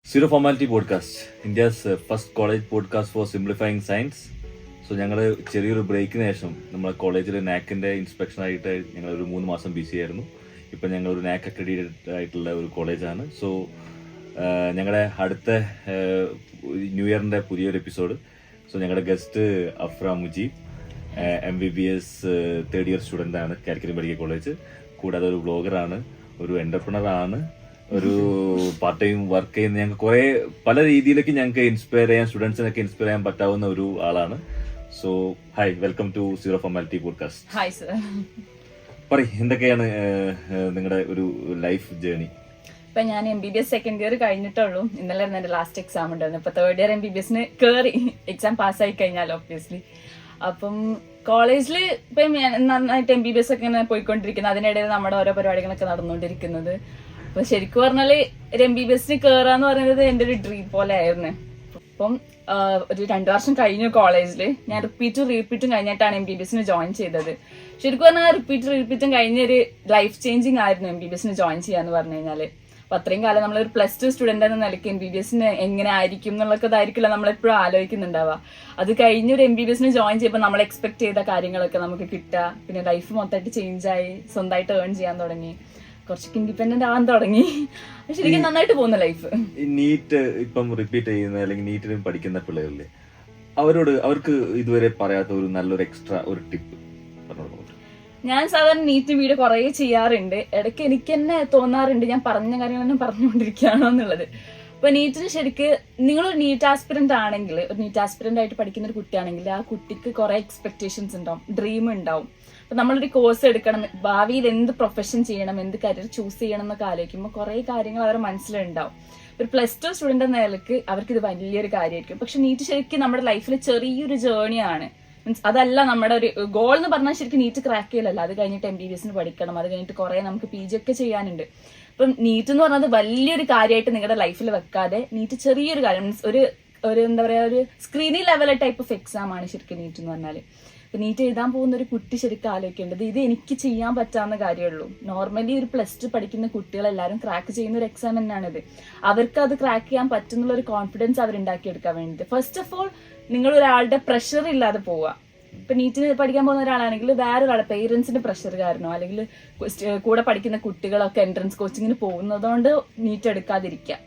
Zero formality podcast, India's first college podcast four simplifying science. So ഞങ്ങൾ ചെറിയൊരു ബ്രേക്കിന് ശേഷം നമ്മളെ കോളേജിൽ നാക്കിൻ്റെ ഇൻസ്പെക്ഷനായിട്ട് ഞങ്ങൾ ഒരു 3 മാസം ബിസി ആയിരുന്നു. ഇപ്പം ഞങ്ങളൊരു നാക്ക് അക്രഡിറ്റഡ് ആയിട്ടുള്ള ഒരു കോളേജാണ്. സോ ഞങ്ങളുടെ അടുത്ത ന്യൂ ഇയറിൻ്റെ പുതിയൊരു എപ്പിസോഡ്. സോ ഞങ്ങളുടെ guest AHPRA Mujeeb, MBBS third year student ആണ് കാലിക്കറ്റ് മെഡിക്കൽ കോളേജ്. കൂടാതെ ഒരു വ്ളോഗറാണ്, ഒരു എൻ്റർപ്രണറാണ്, ഒരു പാർട്ട് ടൈം വർക്ക് ചെയ്യുന്ന. ഞങ്ങൾക്ക് കുറേ പല രീതിയിലേക്ക് ഞങ്ങൾക്ക് ഇൻസ്പയർ ചെയ്യാൻ, സ്റ്റുഡൻസിനൊക്കെ ഇൻസ്പയർ ചെയ്യാൻ പറ്റാവുന്ന ഒരു ആളാണ്. So hi, welcome to zero formality podcast. Hi sir. പറയ്, എന്തൊക്കെയാണ് നിങ്ങളുടെ ഒരു ലൈഫ് ജേണി? ഇപ്പൊ ഞാൻ MBBS സെക്കൻഡ് ഇയർ കഴിഞ്ഞിട്ടുള്ളൂ. ഇന്നലെ എന്റെ ലാസ്റ്റ് എക്സാം ഉണ്ടായിരുന്നു. ഇപ്പൊ തേർഡ് ഇയർ MBBS കയറി എക്സാം പാസ്സായി കഴിഞ്ഞാൽ ഒബ്വിയസ്ലി. അപ്പം കോളേജിൽ ഇപ്പം നന്നായിട്ട് MBBS ഒക്കെ ഇങ്ങനെ പോയിക്കൊണ്ടിരിക്കുന്നത്. അതിനിടയിൽ നമ്മുടെ ഓരോ പരിപാടികളൊക്കെ നടന്നുകൊണ്ടിരിക്കുന്നത്. അപ്പൊ ശരിക്കും പറഞ്ഞാല് ഒരു MBBS കയറാന്ന് പറയുന്നത് എന്റെ ഒരു ഡ്രീം പോലെ ആയിരുന്നു. അപ്പം ഒരു 2 വർഷം കഴിഞ്ഞു കോളേജിൽ. ഞാൻ റിപ്പീറ്റും കഴിഞ്ഞിട്ടാണ് MBBS ജോയിൻ ചെയ്തത്. ശരിക്കും പറഞ്ഞാൽ റിപ്പീറ്റും കഴിഞ്ഞൊരു ലൈഫ് ചേഞ്ചിങ് ആയിരുന്നു MBBS ജോയിൻ ചെയ്യാന്ന് പറഞ്ഞു കഴിഞ്ഞാല്. അപ്പൊ അത്രയും കാലം നമ്മളൊരു +2 സ്റ്റുഡന്റ് എന്ന നിലയ്ക്ക് MBBS എങ്ങനെ ആയിരിക്കും എന്നുള്ളതൊക്കെ ഇതായിരിക്കില്ല നമ്മളെപ്പോഴും ആലോചിക്കുന്നുണ്ടാവുക. അത് കഴിഞ്ഞൊരു MBBS ജോയിൻ ചെയ്യുമ്പോൾ നമ്മൾ എക്സ്പെക്ട് ചെയ്ത കാര്യങ്ങളൊക്കെ നമുക്ക് കിട്ടുക. പിന്നെ ലൈഫ് മൊത്തമായിട്ട് ചേഞ്ചായി, സ്വന്തമായിട്ട് ഏൺ ചെയ്യാൻ തുടങ്ങി, കുറച്ചൊക്കെ ഇൻഡിപെൻഡന്റ് ആവാൻ തുടങ്ങി. ശരിക്കും നന്നായിട്ട് പോകുന്ന ലൈഫ്. നീറ്റ് ഇപ്പം റിപ്പീറ്റ് ചെയ്യുന്ന അല്ലെങ്കിൽ നീറ്റിന് പഠിക്കുന്ന പിള്ളേരില്ലേ, അവർക്ക് ഇതുവരെ പറയാത്ത ഒരു നല്ലൊരു എക്സ്ട്രാ ഒരു ടിപ്പ് പറഞ്ഞു. ഞാൻ സാധാരണ നീറ്റ് വീഡിയോ കുറേ ചെയ്യാറുണ്ട്. ഇടയ്ക്ക് എനിക്ക് തന്നെ തോന്നാറുണ്ട് ഞാൻ പറഞ്ഞ കാര്യങ്ങൾ തന്നെ പറഞ്ഞുകൊണ്ടിരിക്കുകയാണോ എന്നുള്ളത്. അപ്പൊ നീറ്റിന് ശരിക്ക് നിങ്ങളൊരു നീറ്റ് ആസ്പിറന്റ് ആണെങ്കിൽ, ഒരു നീറ്റ് ആസ്പിറന്റ് ആയിട്ട് പഠിക്കുന്ന ഒരു കുട്ടിയാണെങ്കിൽ ആ കുട്ടിക്ക് കുറെ എക്സ്പെക്ടേഷൻസ് ഉണ്ടാവും, ഡ്രീം ഉണ്ടാവും. അപ്പൊ നമ്മളൊരു കോഴ്സ് എടുക്കണം, ഭാവിയിൽ എന്ത് പ്രൊഫഷൻ ചെയ്യണം, എന്ത് കരിയർ ചൂസ് ചെയ്യണം എന്നൊക്കെ ആലോചിക്കുമ്പോൾ കുറെ കാര്യങ്ങൾ അവരുടെ മനസ്സിലുണ്ടാവും. ഒരു +2 സ്റ്റുഡന്റ് എന്ന നിലക്ക് അവർക്ക് ഇത് വലിയൊരു കാര്യമായിരിക്കും. പക്ഷെ നീറ്റ് ശരിക്കും നമ്മുടെ ലൈഫിൽ ചെറിയൊരു ജേർണിയാണ്. മീൻസ് അതല്ല നമ്മുടെ ഒരു ഗോൾ എന്ന് പറഞ്ഞാൽ ശരിക്കും നീറ്റ് ക്രാക്ക് ചെയ്യലല്ല. അത് കഴിഞ്ഞിട്ട് MBBS പഠിക്കണം, അത് കഴിഞ്ഞിട്ട് കുറെ നമുക്ക് PG ഒക്കെ ചെയ്യാനുണ്ട്. ഇപ്പം നീറ്റ് എന്ന് പറഞ്ഞത് വലിയൊരു കാര്യമായിട്ട് നിങ്ങളുടെ ലൈഫിൽ വെക്കാതെ നീറ്റ് ചെറിയൊരു കാര്യം, മീൻസ് ഒരു എന്താ പറയാ, ഒരു സ്ക്രീനി ലെവൽ ടൈപ്പ് ഓഫ് എക്സാം ആണ് ശരിക്കും നീറ്റ് എന്ന് പറഞ്ഞാൽ. ഇപ്പൊ നീറ്റ് എഴുതാൻ പോകുന്ന ഒരു കുട്ടി ശരിക്കും ആലോചിക്കേണ്ടത് ഇത് എനിക്ക് ചെയ്യാൻ പറ്റാവുന്ന കാര്യമുള്ളൂ. നോർമലി ഒരു +2 പഠിക്കുന്ന കുട്ടികളെല്ലാവരും ക്രാക്ക് ചെയ്യുന്ന ഒരു എക്സാം തന്നെയാണിത്. അവർക്ക് അത് ക്രാക്ക് ചെയ്യാൻ പറ്റുന്നുള്ള ഒരു കോൺഫിഡൻസ് അവർ ഉണ്ടാക്കിയെടുക്കാൻ വേണ്ടിയിട്ട് ഫസ്റ്റ് ഓഫ് ഓൾ നിങ്ങൾ ഒരാളുടെ പ്രഷർ ഇല്ലാതെ പോവുക. ഇപ്പൊ നീറ്റിന് പഠിക്കാൻ പോകുന്ന ഒരാളാണെങ്കിൽ വേറൊരാളെ പേരൻസിന്റെ പ്രഷർ കാരണോ അല്ലെങ്കിൽ കൂടെ പഠിക്കുന്ന കുട്ടികളൊക്കെ എൻട്രൻസ് കോച്ചിങ്ങിന് പോകുന്നതുകൊണ്ട് നീറ്റ് എടുക്കാതിരിക്കുക.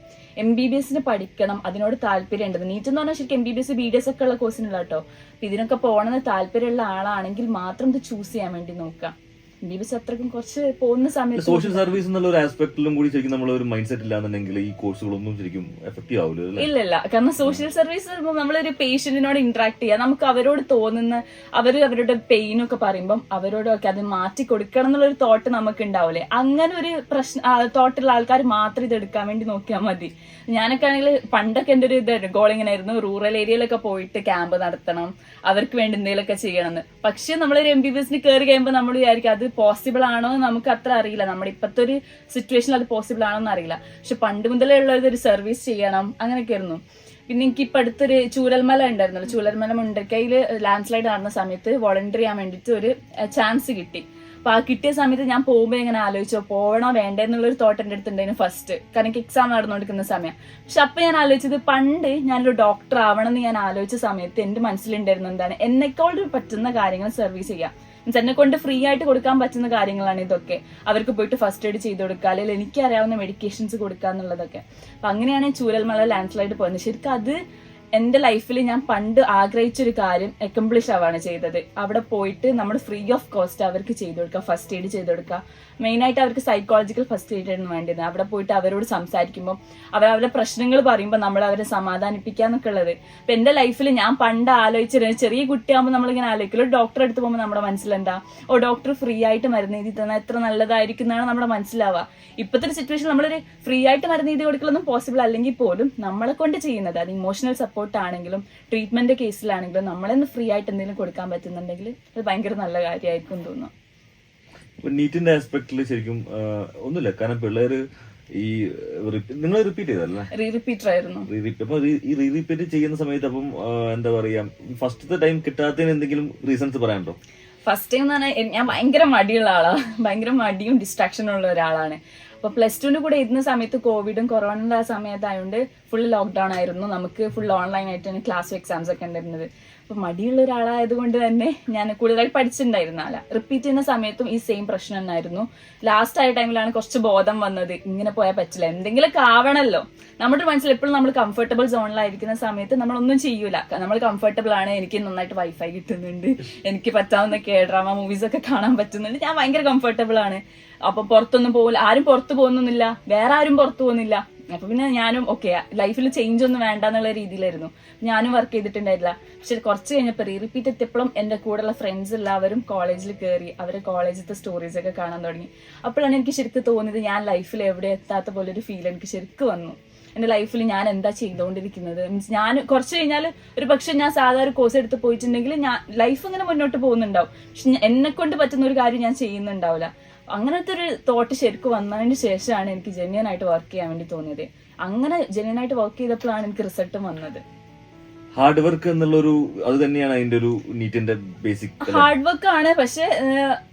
MBBS പഠിക്കണം, അതിനോട് താല്പര്യം ഉണ്ട്. നീറ്റ് എന്ന് പറഞ്ഞാൽ ശരിക്കും MBBS BDS ഒക്കെ ഉള്ള കോഴ്സിനുള്ള കേട്ടോ. അപ്പൊ ഇതിനൊക്കെ പോകണമെന്ന് താല്പര്യമുള്ള ആളാണെങ്കിൽ മാത്രം ഇത് ചൂസ് ചെയ്യാൻ വേണ്ടി നോക്കാം. MBBS അത്രക്കും കുറച്ച് പോകുന്ന സമയത്ത് സോഷ്യൽ സർവീസ് എന്നുള്ള ഒരു ആസ്പെക്ടിലും കൂടി ശരിക്കും നമ്മൾ ഒരു മൈൻഡ് സെറ്റ് ഇല്ലാന്നുണ്ടെങ്കിൽ ഈ കോഴ്സുകളൊന്നും ശരിക്കും എഫക്റ്റീവ് ആവില്ല. ഇല്ല, കാരണം സോഷ്യൽ സർവീസ് നമ്മളൊരു പേഷ്യന്റിനോട് ഇന്ററാക്ട് ചെയ്യാം, നമുക്ക് അവരോട് തോന്നുന്ന അവരുടെ പെയിനൊക്കെ പറയുമ്പോൾ അവരോടൊക്കെ അത് മാറ്റി കൊടുക്കണം എന്നുള്ളൊരു തോട്ട് നമുക്ക് ഉണ്ടാവില്ലേ. അങ്ങനെ ഒരു തോട്ടുള്ള ആൾക്കാർ മാത്രം ഇത് എടുക്കാൻ വേണ്ടി നോക്കിയാൽ മതി. ഞാനൊക്കെ ആണെങ്കിൽ പണ്ടൊക്കെ എൻ്റെ ഒരു ഗോൾ ഇങ്ങനെ ആയിരുന്നു, റൂറൽ ഏരിയയിലൊക്കെ പോയിട്ട് ക്യാമ്പ് നടത്തണം, അവർക്ക് വേണ്ടി എന്തെങ്കിലുമൊക്കെ ചെയ്യണമെന്ന്. പക്ഷെ നമ്മളൊരു MBBS കയറി കഴിയുമ്പോൾ നമ്മൾ വിചാരിക്കും അത് പോസിബിൾ ആണോ എന്ന് നമുക്ക് അത്ര അറിയില്ല. നമ്മുടെ ഇപ്പോഴത്തെ ഒരു സിറ്റുവേഷനിൽ അത് പോസിബിൾ ആണോ എന്ന് അറിയില്ല. പക്ഷെ പണ്ട് മുതലേ ഉള്ളത് ഒരു സർവീസ് ചെയ്യണം അങ്ങനെയൊക്കെ ആയിരുന്നു. പിന്നെ എനിക്ക് ഇപ്പൊ അടുത്തൊരു ചൂരൽമല ഉണ്ടായിരുന്നല്ലോ, ചൂരൽമല മുണ്ടക്കയിൽ ലാൻഡ് സ്ലൈഡ് നടന്ന സമയത്ത് വോളണ്ടിയർ ചെയ്യാൻ വേണ്ടിയിട്ട് ഒരു ചാൻസ് കിട്ടി. അപ്പൊ ആ കിട്ടിയ സമയത്ത് ഞാൻ പോകുമ്പോൾ ഇങ്ങനെ ആലോചിച്ചോ പോകണോ വേണ്ടേ എന്നുള്ളൊരു തോട്ട് എൻ്റെ അടുത്തുണ്ടായിരുന്നു ഫസ്റ്റ്, കാരണം എനിക്ക് എക്സാം നടന്നുകൊണ്ടിരിക്കുന്ന സമയം. പക്ഷെ അപ്പൊ ഞാൻ ആലോചിച്ചത് പണ്ട് ഞാനൊരു ഡോക്ടർ ആവണം എന്ന് ഞാൻ ആലോചിച്ച സമയത്ത് എന്റെ മനസ്സിലുണ്ടായിരുന്നു എന്താണ്, എന്നെക്കൊണ്ട് പറ്റുന്ന കാര്യങ്ങൾ സർവീസ് ചെയ്യാം. മീൻസ് എന്നെ കൊണ്ട് ഫ്രീ ആയിട്ട് കൊടുക്കാൻ പറ്റുന്ന കാര്യങ്ങളാണ് ഇതൊക്കെ. അവർക്ക് പോയിട്ട് ഫസ്റ്റ് എയ്ഡ് ചെയ്ത് കൊടുക്കുക, അല്ലെങ്കിൽ എനിക്ക് അറിയാവുന്ന മെഡിക്കേഷൻസ് കൊടുക്കുക എന്നുള്ളതൊക്കെ. അപ്പൊ അങ്ങനെയാണ് ചൂരൽമല ലാൻഡ് സ്ലൈഡ് പോയത്. ശരിക്കും അത് എന്റെ ലൈഫിൽ ഞാൻ പണ്ട് ആഗ്രഹിച്ചൊരു കാര്യം അക്കംപ്ലിഷ് ആവാണ് ചെയ്തത്. അവിടെ പോയിട്ട് നമ്മൾ ഫ്രീ ഓഫ് കോസ്റ്റ് അവർക്ക് ചെയ്ത് കൊടുക്കുക, ഫസ്റ്റ് എയ്ഡ് ചെയ്ത് കൊടുക്കുക. മെയിനായിട്ട് അവർക്ക് സൈക്കോളജിക്കൽ ഫസ്റ്റ് എയ്ഡ് ആയിരുന്നു വേണ്ടത്. അവിടെ പോയിട്ട് അവരോട് സംസാരിക്കുമ്പോൾ അവരുടെ പ്രശ്നങ്ങൾ പറയുമ്പോൾ നമ്മൾ അവരെ സമാധാനിപ്പിക്കാന്നൊക്കെ ഉള്ളത്. അപ്പൊ എന്റെ ലൈഫിൽ ഞാൻ പണ്ട് ആലോചിച്ചിരുന്നത്, ചെറിയ കുട്ടിയാകുമ്പോൾ നമ്മളിങ്ങനെ ആലോചിക്കുമല്ലോ, ഒരു ഡോക്ടറെ അടുത്ത് പോകുമ്പോൾ നമ്മുടെ മനസ്സിലെന്താ, ഡോക്ടർ ഫ്രീ ആയിട്ട് മരുന്ന് എഴുതി തന്നാൽ എത്ര നല്ലതായിരിക്കും എന്നാണ് നമ്മുടെ മനസ്സിലാവുക. ഇപ്പോഴത്തെ ഒരു സിറ്റുവേഷൻ നമ്മളൊരു ഫ്രീ ആയിട്ട് മരുന്ന് എഴുതി കൊടുക്കലൊന്നും പോസിബിൾ അല്ലെങ്കിൽ പോലും നമ്മളെ കൊണ്ട് ചെയ്യുന്നത്, അത് ഇമോഷണൽ സപ്പോർട്ട് ആണെങ്കിലും ട്രീറ്റ്മെന്റ് കേസിലാണെങ്കിലും നമ്മളെന്ന് ഫ്രീ ആയിട്ട് എന്തെങ്കിലും കൊടുക്കാൻ പറ്റുന്നുണ്ടെങ്കിൽ അത് ഭയങ്കര നല്ല കാര്യമായിരിക്കും തോന്നുന്നു. നീറ്റിന്റെ ആസ്പെക്ടിൽ ശരിക്കും ഒന്നുമില്ല, കാരണം പിള്ളേര് ഈ നിങ്ങൾ റിപ്പീറ്റ് ചെയ്തല്ലേ, റിപ്പീറ്റർ ആയിരുന്നു. അപ്പൊ ഈ റിപ്പീറ്റ് ചെയ്യുന്ന സമയത്ത് അപ്പം എന്താ പറയാ, ഫസ്റ്റത്തെ ടൈം കിട്ടാത്തതിന് എന്തെങ്കിലും റീസൺസ് പറയാനുണ്ടോ? ഫസ്റ്റ് ടൈം എന്ന് പറഞ്ഞാൽ ഞാൻ ഭയങ്കര മടിയുള്ള ആളാണ്, ഭയങ്കര മടിയും ഡിസ്ട്രാക്ഷനും ഉള്ള ഒരാളാണ്. അപ്പോൾ +2 കൂടെ ഇരുന്ന സമയത്ത് കോവിഡും കൊറോണയുടെ ആ സമയത്തായതുകൊണ്ട് ഫുൾ ലോക്ക്ഡൌൺ ആയിരുന്നു. നമുക്ക് ഫുൾ ഓൺലൈൻ ആയിട്ടാണ് ക്ലാസ് എക്സാംസ് ഒക്കെ ഉണ്ടായിരുന്നത്. അപ്പൊ മടിയുള്ള ഒരാളായതുകൊണ്ട് തന്നെ ഞാൻ കൂടുതലായി പഠിച്ചിട്ടുണ്ടായിരുന്നില്ല. റിപ്പീറ്റ് ചെയ്യുന്ന സമയത്തും ഈ സെയിം പ്രശ്നം തന്നെയായിരുന്നു. ലാസ്റ്റ് ആയ ടൈമിലാണ് കുറച്ച് ബോധം വന്നത്, ഇങ്ങനെ പോയാൽ പറ്റില്ല, എന്തെങ്കിലുമൊക്കെ ആവണല്ലോ. നമ്മുടെ മനസ്സിൽ എപ്പോഴും നമ്മൾ കംഫർട്ടബിൾ സോണിലായിരിക്കുന്ന സമയത്ത് നമ്മളൊന്നും ചെയ്യൂല. നമ്മൾ കംഫർട്ടബിൾ ആണ്, എനിക്ക് നന്നായിട്ട് വൈഫൈ കിട്ടുന്നുണ്ട്, എനിക്ക് പറ്റാവുന്ന ഡ്രാമ മൂവീസ് ഒക്കെ കാണാൻ പറ്റുന്നുണ്ട്, ഞാൻ ഭയങ്കര കംഫർട്ടബിൾ ആണ്. അപ്പൊ പുറത്തൊന്നും പോകില്ല, ആരും പുറത്തു പോകുന്നില്ല, വേറെ ആരും പുറത്തു പോകുന്നില്ല. അപ്പൊ പിന്നെ ഞാനും ഓക്കെ, ലൈഫിൽ ചേഞ്ച് ഒന്നും വേണ്ട എന്നുള്ള രീതിയിലായിരുന്നു ഞാനും വർക്ക് ചെയ്തിട്ടുണ്ടായില്ല. പക്ഷെ കുറച്ച് കഴിഞ്ഞപ്പോൾ റിപ്പീറ്റ് എത്തിയപ്പോഴും എന്റെ കൂടെയുള്ള ഫ്രണ്ട്സ് എല്ലാവരും കോളേജിൽ കയറി അവരെ കോളേജിലത്തെ സ്റ്റോറീസ് ഒക്കെ കാണാൻ തുടങ്ങി. അപ്പോഴാണ് എനിക്ക് ശരിക്കും തോന്നിയത് ഞാൻ ലൈഫിൽ എവിടെ എത്താത്ത പോലെ ഒരു ഫീൽ എനിക്ക് ശരിക്കും വന്നു. എന്റെ ലൈഫിൽ ഞാൻ എന്താ ചെയ്തുകൊണ്ടിരിക്കുന്നത്, മീൻസ് ഞാൻ കുറച്ച് കഴിഞ്ഞാൽ ഒരു പക്ഷെ ഞാൻ സാധാരണ കോഴ്സ് എടുത്ത് പോയിട്ടുണ്ടെങ്കിൽ ഞാൻ ലൈഫ് ഇങ്ങനെ മുന്നോട്ട് പോകുന്നുണ്ടാവും, പക്ഷെ എന്നെ കൊണ്ട് പറ്റുന്ന ഒരു കാര്യം ഞാൻ ചെയ്യുന്നുണ്ടാവില്ല. അങ്ങനത്തെ ഒരു തോട്ട് ശരിക്കും വന്നതിന് ശേഷമാണ് എനിക്ക് ജെന്യൂൻ ആയിട്ട് വർക്ക് ചെയ്യാൻ വേണ്ടി തോന്നിയത്. അങ്ങനെ ജെന്യൂൻ ആയിട്ട് വർക്ക് ചെയ്തപ്പോഴാണ് എനിക്ക് റിസൾട്ടും വന്നത്. ഹാർഡ് വർക്ക് എന്നുള്ളൊരു അത് തന്നെയാണ് അതിന്റെ ഒരു നീറ്റിന്റെ ബേസിക്. ഹാർഡ് വർക്ക് ആണ്, പക്ഷെ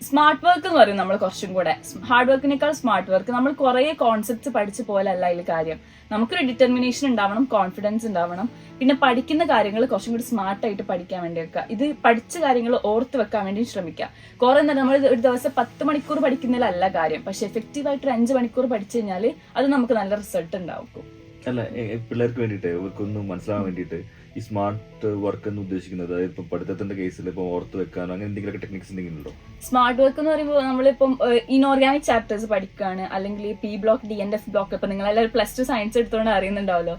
സ്മാർട്ട് വർക്ക് എന്ന് പറയും നമ്മൾ. കുറച്ചും കൂടെ ഹാർഡ് വർക്കിനേക്കാൾ സ്മാർട്ട് വർക്ക്. നമ്മൾ കുറെ കോൺസെപ്റ്റ്സ് പഠിച്ച പോലെ അല്ല അതിൽ കാര്യം. നമുക്കൊരു ഡിറ്റർമിനേഷൻ ഉണ്ടാവണം, കോൺഫിഡൻസ് ഉണ്ടാവണം, പിന്നെ പഠിക്കുന്ന കാര്യങ്ങൾ കുറച്ചും കൂടി സ്മാർട്ടായിട്ട് പഠിക്കാൻ വേണ്ടി വെക്കുക. ഇത് പഠിച്ച കാര്യങ്ങൾ ഓർത്ത് വെക്കാൻ വേണ്ടി ശ്രമിക്കുക. കുറെ നേരം നമ്മൾ ഒരു ദിവസം 10 മണിക്കൂർ പഠിക്കുന്നതിലല്ല കാര്യം, പക്ഷെ എഫക്റ്റീവായിട്ട് ഒരു 5 മണിക്കൂർ പഠിച്ചു കഴിഞ്ഞാൽ അത് നമുക്ക് നല്ല റിസൾട്ട് ഉണ്ടാവും. അല്ല, പിള്ളേർക്ക് വേണ്ടിയിട്ട് ഇവർക്കൊന്നും മനസ്സിലാവാൻ വേണ്ടിയിട്ട് ഈ സ്മാർട്ട് വർക്ക് എന്ന് ഉദ്ദേശിക്കുന്നത് ഇപ്പൊ പഠിത്തത്തിന്റെ കേസിൽ ഇപ്പൊ ഓർത്ത് വെക്കാനോ അങ്ങനെ എന്തെങ്കിലും ടെക്നിക്സ് എന്തെങ്കിലും ഉണ്ടോ? സ്മാർട്ട് വർക്ക് എന്ന് പറയുമ്പോൾ നമ്മളിപ്പം ഇൻഓർഗാനിക് ചാപ്റ്റേഴ്സ് പഠിക്കുകയാണ്, അല്ലെങ്കിൽ പി ബ്ലോക്ക്, DNF ബ്ലോക്ക്, ഇപ്പൊ നിങ്ങളെല്ലാവരും +2 സയൻസ് എടുത്തുകൊണ്ട് അറിയുന്നുണ്ടാവല്ലോ.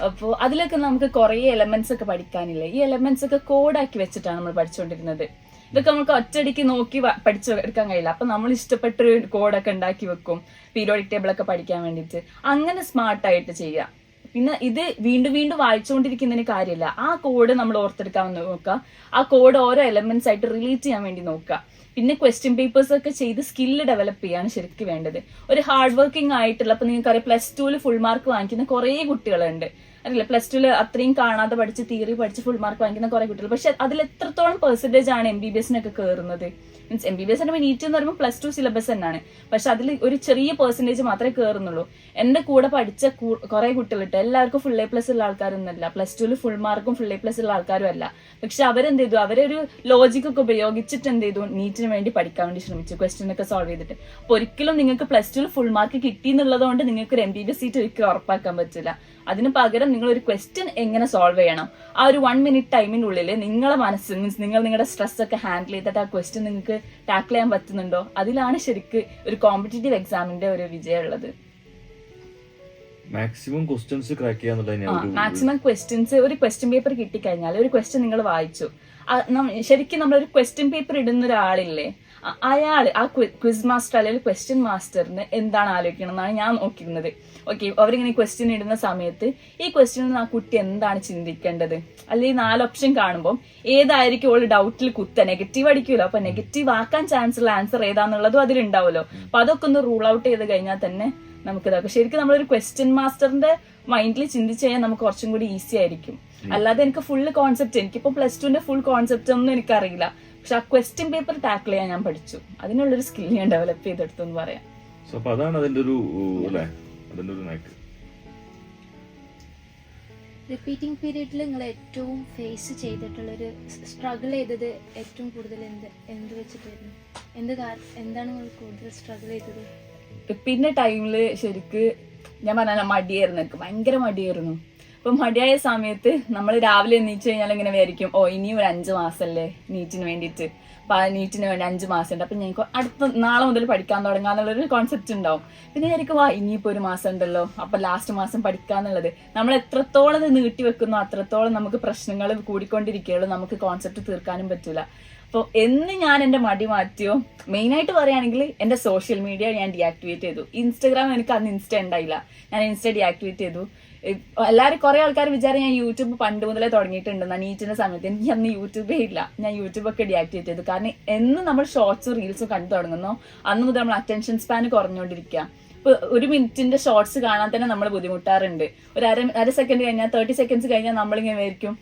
അപ്പോൾ അതിലൊക്കെ നമുക്ക് കുറെ എലമെന്റ്സ് ഒക്കെ പഠിക്കാനില്ലേ. ഈ എലമെന്റ്സ് ഒക്കെ കോഡാക്കി വെച്ചിട്ടാണ് നമ്മൾ പഠിച്ചുകൊണ്ടിരുന്നത്. ഇതൊക്കെ നമുക്ക് ഒറ്റയടിക്ക് നോക്കി പഠിച്ചു എടുക്കാൻ കഴിയില്ല. അപ്പൊ നമ്മൾ ഇഷ്ടപ്പെട്ടൊരു കോഡൊക്കെ ഉണ്ടാക്കി വെക്കും, പീരിയോഡിക് ടേബിൾ ഒക്കെ പഠിക്കാൻ വേണ്ടിയിട്ട്. അങ്ങനെ സ്മാർട്ടായിട്ട് ചെയ്യാം. പിന്നെ ഇത് വീണ്ടും വീണ്ടും വായിച്ചുകൊണ്ടിരിക്കുന്നതിന് കാര്യമില്ല. ആ കോഡ് നമ്മൾ ഓർത്തെടുക്കാൻ നോക്കുക, ആ കോഡ് ഓരോ എലമെന്റ്സ് ആയിട്ട് റിലേറ്റ് ചെയ്യാൻ വേണ്ടി നോക്കുക. പിന്നെ ക്വസ്റ്റ്യൻ പേപ്പേഴ്സ് ഒക്കെ ചെയ്ത് സ്കില്ല് ഡെവലപ്പ് ചെയ്യാണ് ശരിക്കും വേണ്ടത്. ഒരു ഹാർഡ് വർക്കിംഗ് ആയിട്ടുള്ള, അപ്പൊ നിങ്ങൾക്കറിയാം +2 ഫുൾ മാർക്ക് വാങ്ങിക്കുന്ന കുറെ കുട്ടികളുണ്ട്, അറിയില്ല. +2 അത്രയും കാണാതെ പഠിച്ച് തിയറി പഠിച്ച് ഫുൾ മാർക്ക് വാങ്ങിക്കുന്ന കുറെ കുട്ടികൾ. പക്ഷെ അതിൽ എത്രത്തോളം പെർസെന്റേജ് ആണ് MBBSനൊക്കെ കയറുന്നത്? മീൻസ് MBBS നീറ്റ് എന്ന് പറയുമ്പോൾ +2 സിലബസ് തന്നെയാണ്, പക്ഷെ അതിൽ ഒരു ചെറിയ പെർസെന്റേജ് മാത്രമേ കയറുന്നുള്ളൂ. എന്റെ കൂടെ പഠിച്ച കുറെ കുട്ടികളിട്ട് എല്ലാവർക്കും ഫുൾ A+ ഉള്ള ആൾക്കാരൊന്നുമല്ല, +2 ഫുൾ മാർക്കും ഫുൾ A+ ഉള്ള ആൾക്കാരും അല്ല. പക്ഷെ അവരെന്ത് ചെയ്തു, അവരൊരു ലോജിക് ഒക്കെ ഉപയോഗിച്ചിട്ട് എന്ത് ചെയ്തു, നീറ്റിന് വേണ്ടി പഠിക്കാൻ വേണ്ടി ശ്രമിച്ചു, ക്വസ്റ്റ്യൻ ഒക്കെ സോൾവ് ചെയ്തിട്ട്. അപ്പൊ ഒരിക്കലും നിങ്ങൾക്ക് +2 ഫുൾ മാർക്ക് കിട്ടി എന്നുള്ളതുകൊണ്ട് നിങ്ങൾക്ക് ഒരു MBBS സീറ്റ് ഒരിക്കലും ഉറപ്പാക്കാൻ പറ്റില്ല. അതിന് പകരം നിങ്ങൾ ഒരു ക്വസ്റ്റ്യൻ എങ്ങനെ സോൾവ് ചെയ്യണം, ആ ഒരു 1 മിനിറ്റ് ടൈമിനുള്ളിൽ നിങ്ങളെ മനസ്സ്, മീൻസ് നിങ്ങൾ നിങ്ങളുടെ സ്ട്രെസ് ഒക്കെ ഹാൻഡിൽ ചെയ്തിട്ട് ആ ക്വസ്റ്റ്യൻ നിങ്ങൾക്ക് ടാക്കിൾ ചെയ്യാൻ പറ്റുന്നുണ്ടോ, അതിലാണ് ശരിക്ക് ഒരു കോമ്പറ്റേറ്റീവ് എക്സാമിന്റെ ഒരു വിജയം ഉള്ളത്. മാക്സിമം ക്വസ്റ്റ്യൻസ് ക്രാക്ക് ചെയ്യാന്നുള്ളത്. മാക്സിമം ക്വസ്റ്റ്യൻസ്, ഒരു ക്വസ്റ്റ്യൻ പേപ്പർ കിട്ടിക്കഴിഞ്ഞാൽ ഒരു ക്വസ്റ്റ്യൻ നിങ്ങൾ വായിച്ചു, ശരിക്കും നമ്മളൊരു ക്വസ്റ്റ്യൻ പേപ്പർ ഇടുന്ന ഒരാളില്ലേ, അയാൾ ആ ക്വിസ് മാസ്റ്റർ അല്ലെങ്കിൽ ക്വസ്റ്റ്യൻ മാസ്റ്ററിന് എന്താണ് ആലോചിക്കണം എന്നാണ് ഞാൻ നോക്കിയിരുന്നത്. ഓക്കെ, അവരിങ്ങനെ ക്വസ്റ്റ്യൻ ഇടുന്ന സമയത്ത് ഈ ക്വസ്റ്റ്യനിൽ ആ കുട്ടി എന്താണ് ചിന്തിക്കേണ്ടത്, അല്ലെങ്കിൽ 4 ഓപ്ഷൻ കാണുമ്പോൾ ഏതായിരിക്കും ഓൾ ഡൗട്ടിൽ നെഗറ്റീവ് അടിക്കുമല്ലോ, അപ്പൊ നെഗറ്റീവ് ആക്കാൻ ചാൻസ് ഉള്ള ആൻസർ ഏതാന്നുള്ളതും അതിലുണ്ടാവുമല്ലോ. അപ്പൊ അതൊക്കെ ഒന്ന് റൂൾ ഔട്ട് ചെയ്ത് കഴിഞ്ഞാൽ തന്നെ നമുക്ക് ഇതാക്കും. ശരിക്കും നമ്മളൊരു ക്വസ്റ്റ്യൻ മാസ്റ്ററിന്റെ മൈൻഡിൽ ചിന്തിച്ച് കഴിഞ്ഞാൽ നമുക്ക് കുറച്ചും കൂടി ഈസി ആയിരിക്കും. അല്ലാതെ എനിക്ക് ഫുള്ള് കോൺസെപ്റ്റ്, എനിക്കിപ്പോ +2ന്റെ ഫുൾ കോൺസെപ്റ്റ് ഒന്നും എനിക്കറിയില്ല, പക്ഷെ ആ ക്വസ്റ്റ്യൻ പേപ്പർ ടാക്കിൾ ചെയ്യാൻ ഞാൻ പഠിച്ചു. അതിനുള്ളൊരു സ്കിൽ ഞാൻ ഡെവലപ്പ് ചെയ്തെടുത്തു എന്ന് പറയാം. അതാണ് അതിന്റെ ഒരു റിപ്പീറ്റിംഗ് പീരീഡിൽ നിങ്ങൾ ഏറ്റവും ഫേസ് ചെയ്തിട്ടുള്ളൊരു സ്ട്രഗിൾ ചെയ്തത് ഏറ്റവും കൂടുതൽ എന്ത് വെച്ചിട്ടായിരുന്നു? എന്താണ് നിങ്ങൾ കൂടുതൽ സ്ട്രഗിൾ ചെയ്തത്? റിപ്പീറ്റിന്റെ ടൈമില് ശരിക്ക് ഞാൻ പറഞ്ഞ മടിയായിരുന്നു, എനിക്ക് ഭയങ്കര മടിയായിരുന്നു. അപ്പൊ മടിയായ സമയത്ത് നമ്മൾ രാവിലെ എണീച്ചു കഴിഞ്ഞാൽ ഇങ്ങനെ വിചാരിക്കും, ഇനിയും ഒരു 5 മാസമല്ലേ നീറ്റിന് വേണ്ടിയിട്ട്, അപ്പൊ ആ നീറ്റിന് വേണ്ടി 5 മാസം ഉണ്ട്, അപ്പൊ ഞങ്ങൾക്ക് അടുത്ത നാളെ മുതൽ പഠിക്കാൻ തുടങ്ങാന്നുള്ളൊരു കോൺസെപ്റ്റ് ഉണ്ടാവും. പിന്നെ വിചാരിക്കും ഇനിയിപ്പോ 1 മാസം ഉണ്ടല്ലോ, അപ്പൊ ലാസ്റ്റ് മാസം പഠിക്കാന്നുള്ളത്. നമ്മൾ എത്രത്തോളം ഇത് നീട്ടി വെക്കുന്നോ അത്രത്തോളം നമുക്ക് പ്രശ്നങ്ങൾ കൂടിക്കൊണ്ടിരിക്കുകയുള്ളൂ, നമുക്ക് കോൺസെപ്റ്റ് തീർക്കാനും പറ്റൂല. അപ്പോൾ എന്ന് ഞാൻ എന്റെ മടി മാറ്റിയോ, മെയിനായിട്ട് പറയുകയാണെങ്കിൽ എന്റെ സോഷ്യൽ മീഡിയ ഞാൻ ഡീആക്ടിവേറ്റ് ചെയ്തു. ഇൻസ്റ്റാഗ്രാം എനിക്ക് അന്ന് ഇൻസ്റ്റ ഉണ്ടായില്ല, ഞാൻ ഇൻസ്റ്റ ഡീആക്ടിവേറ്റ് ചെയ്തു. എല്ലാവരും കുറെ ആൾക്കാർ വിചാരം ഞാൻ യൂട്യൂബ് പണ്ട് മുതലേ തുടങ്ങിയിട്ടുണ്ടെന്നാ. നീറ്റിന്റെ സമയത്ത് എനിക്ക് അന്ന് യൂട്യൂബേ ഇല്ല, ഞാൻ യൂട്യൂബൊക്കെ ഡീആക്ടിവേറ്റ് ചെയ്തു. കാരണം എന്ന് നമ്മൾ ഷോർട്സും റീൽസും കണ്ടു തുടങ്ങുന്നോ അന്ന് മുതൽ നമ്മൾ അറ്റൻഷൻ സ്പാൻ കുറഞ്ഞുകൊണ്ടിരിക്കുക. ഇപ്പൊ 1 മിനിറ്റിന്റെ ഷോർട്സ് കാണാൻ തന്നെ നമ്മൾ ബുദ്ധിമുട്ടാറുണ്ട്. ഒരു അര സെക്കൻഡ് കഴിഞ്ഞാൽ 30 സെക്കൻഡ്സ് കഴിഞ്ഞാൽ നമ്മളിങ്ങനെ വിചാരിക്കും